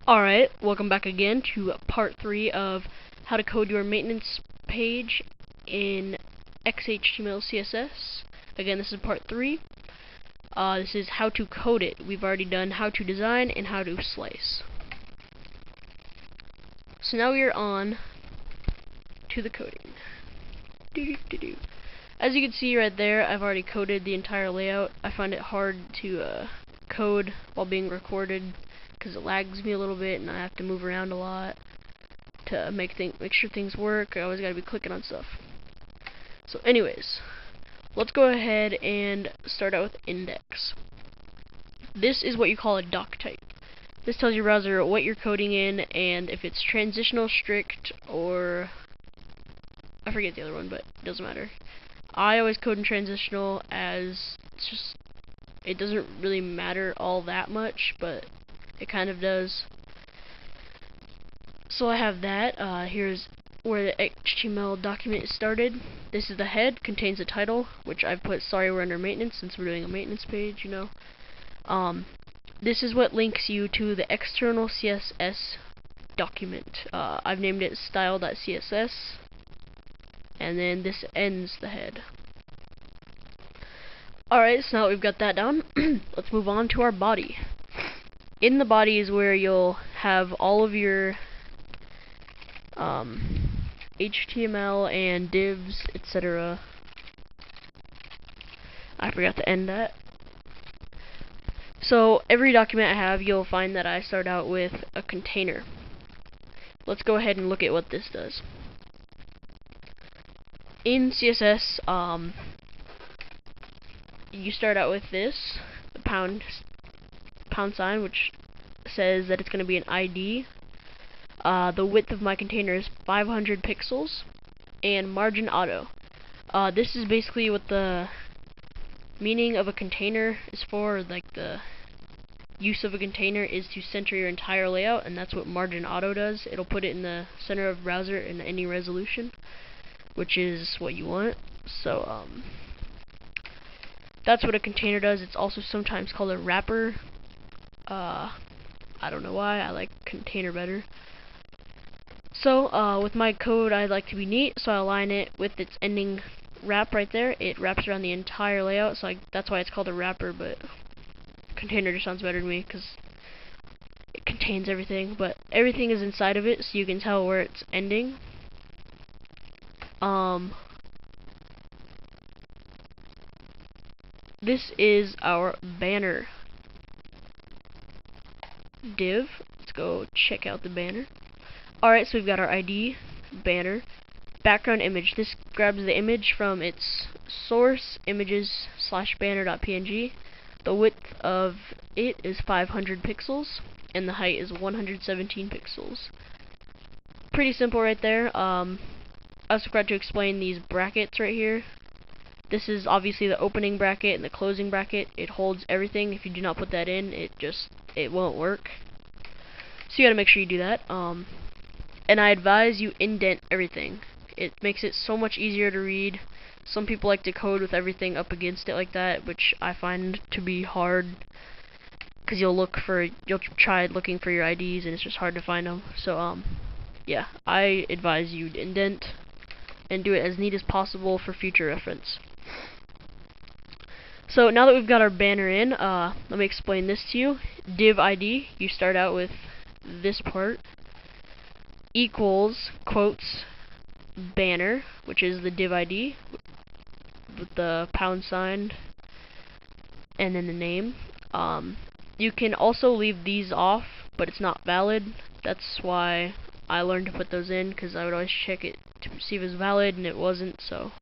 Alright, welcome back again to part 3 of how to code your maintenance page in XHTML CSS. Again, this is part 3. This is how to code it. We've already done how to design and how to slice. So now we are on to the coding. As you can see right there, I've already coded the entire layout. I find it hard to code while being recorded, because it lags me a little bit and I have to move around a lot to make sure things work. I always gotta be clicking on stuff. So anyways, let's go ahead and start out with index. This is what you call a doc type. This tells your browser what you're coding in and if it's transitional, strict, or I forget the other one, but it doesn't matter. I always code in transitional, as it doesn't really matter all that much, but it kind of does. So I have that. Here's where the HTML document is started. This is the head, contains a title, which I've put sorry we're under maintenance since we're doing a maintenance page, you know. This is what links you to the external CSS document. I've named it style.css, and then this ends the head. Alright, so now that we've got that down, let's move on to our body. In the body is where you'll have all of your HTML and divs, etc. I forgot to end that. So every document I have, you'll find that I start out with a container. Let's go ahead and look at what this does. In CSS, you start out with this, the pound sign, which says that it's going to be an ID. The width of my container is 500 pixels, and margin auto. This is basically what the meaning of a container is for. Like, the use of a container is to center your entire layout, and that's what margin auto does. It'll put it in the center of the browser in any resolution, which is what you want. So that's what a container does. It's also sometimes called a wrapper. I don't know why, I like container better. So with my code, I like to be neat, so I align it with its ending wrap right there. It wraps around the entire layout, so that's why it's called a wrapper, but container just sounds better to me because it contains everything, but everything is inside of it, so you can tell where it's ending. This is our banner div. Let's go check out the banner. Alright, so we've got our ID, banner, background image. This grabs the image from its source, images/banner.png. The width of it is 500 pixels, and the height is 117 pixels. Pretty simple right there. I also forgot to explain these brackets right here. This is obviously the opening bracket and the closing bracket. It holds everything. If you do not put that in, it won't work. So you gotta make sure you do that. And I advise you indent everything. It makes it so much easier to read. Some people like to code with everything up against it like that, which I find to be hard, because you'll try looking for your IDs and it's just hard to find them. So yeah, I advise you to indent and do it as neat as possible for future reference. So now that we've got our banner in, let me explain this to you. Div ID, you start out with this part, equals, quotes, banner, which is the div ID, with the pound sign, and then the name. You can also leave these off, but it's not valid. That's why I learned to put those in, because I would always check it to see if it was valid, and it wasn't, so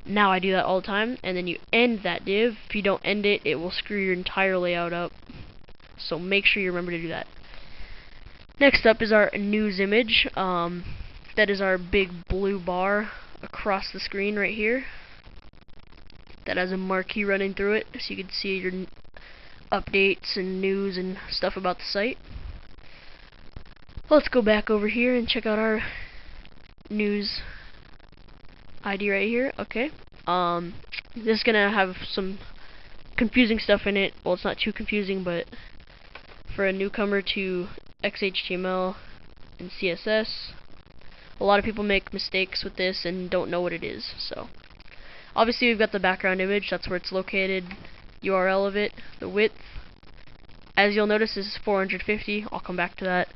now I do that all the time. And then you end that div. If you don't end it, it will screw your entire layout up, so make sure you remember to do that. Next up is our news image. That is our big blue bar across the screen right here that has a marquee running through it, so you can see your updates and news and stuff about the site. Let's go back over here and check out our news ID right here. Okay. This is gonna have some confusing stuff in it. Well, it's not too confusing, but for a newcomer to XHTML and CSS. A lot of people make mistakes with this and don't know what it is. So obviously we've got the background image, that's where it's located, URL of it, the width. As you'll notice, this is 450. I'll come back to that.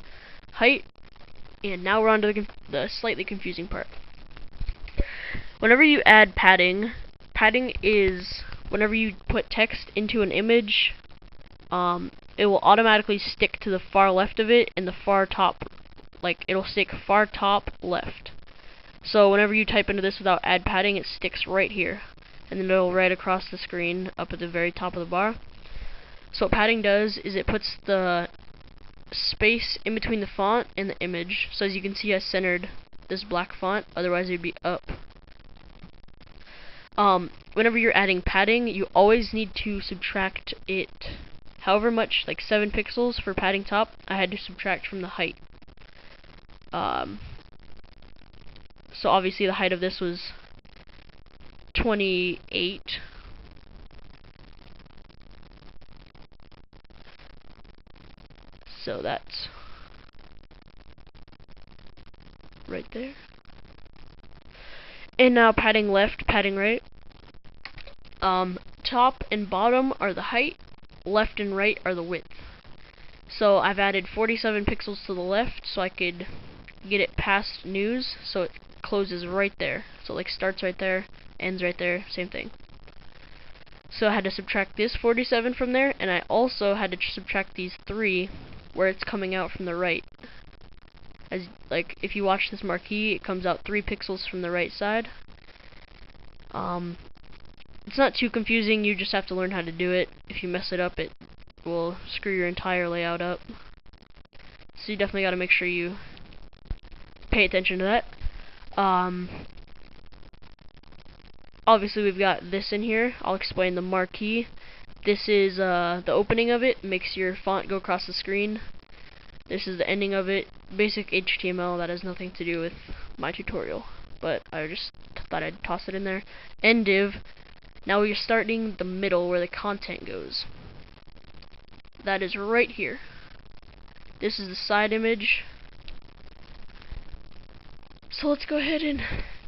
Height. And now we're on to the slightly confusing part. Whenever you add padding, padding is whenever you put text into an image, it will automatically stick to the far left of it and the far top, like it'll stick far top left. So whenever you type into this without add padding, it sticks right here, and then it'll right across the screen up at the very top of the bar. So what padding does is it puts the space in between the font and the image. So as you can see, I centered this black font, otherwise it would be up. Whenever you're adding padding, you always need to subtract it however much, like 7 pixels for padding top, I had to subtract from the height. So obviously the height of this was 28. So that's right there. And now padding left, padding right. Top and bottom are the height, left and right are the width. So I've added 47 pixels to the left so I could get it past news, so it closes right there. So like starts right there, ends right there, same thing. So I had to subtract this 47 from there, and I also had to subtract these 3 where it's coming out from the right. As like if you watch this marquee, it comes out 3 pixels from the right side. It's not too confusing, you just have to learn how to do it. If you mess it up, it will screw your entire layout up. So you definitely got to make sure you pay attention to that. Obviously we've got this in here. I'll explain the marquee. This is the opening of it, makes your font go across the screen. This is the ending of it. Basic HTML, that has nothing to do with my tutorial, but I just thought I'd toss it in there. End div. Now we're starting the middle where the content goes. That is right here. This is the side image. So let's go ahead and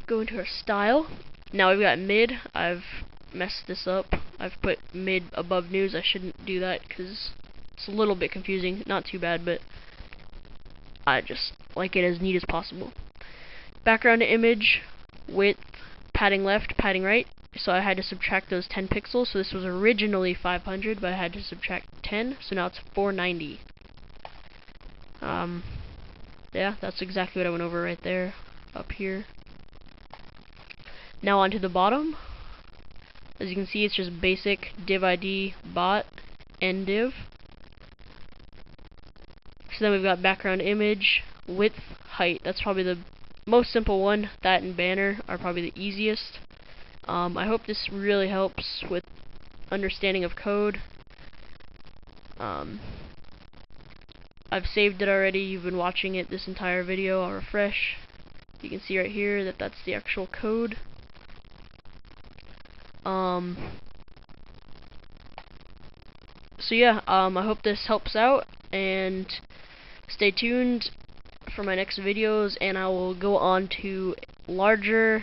go into our style. Now we've got mid. I've messed this up. I've put mid above news. I shouldn't do that because it's a little bit confusing. Not too bad, but I just like it as neat as possible. Background to image, width, padding left, padding right. So I had to subtract those 10 pixels. So this was originally 500, but I had to subtract 10. So now it's 490. Yeah, that's exactly what I went over right there, up here. Now onto the bottom. As you can see, it's just basic div ID bot end div. So then we've got background image, width, height. That's probably the most simple one. That and banner are probably the easiest. I hope this really helps with understanding of code. I've saved it already. You've been watching it this entire video. I'll refresh. You can see right here that that's the actual code. So yeah, I hope this helps out, and stay tuned for my next videos, and I will go on to larger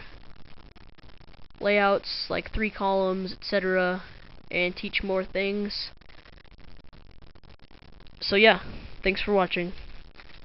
layouts like 3 columns, etc., and teach more things. So yeah, thanks for watching.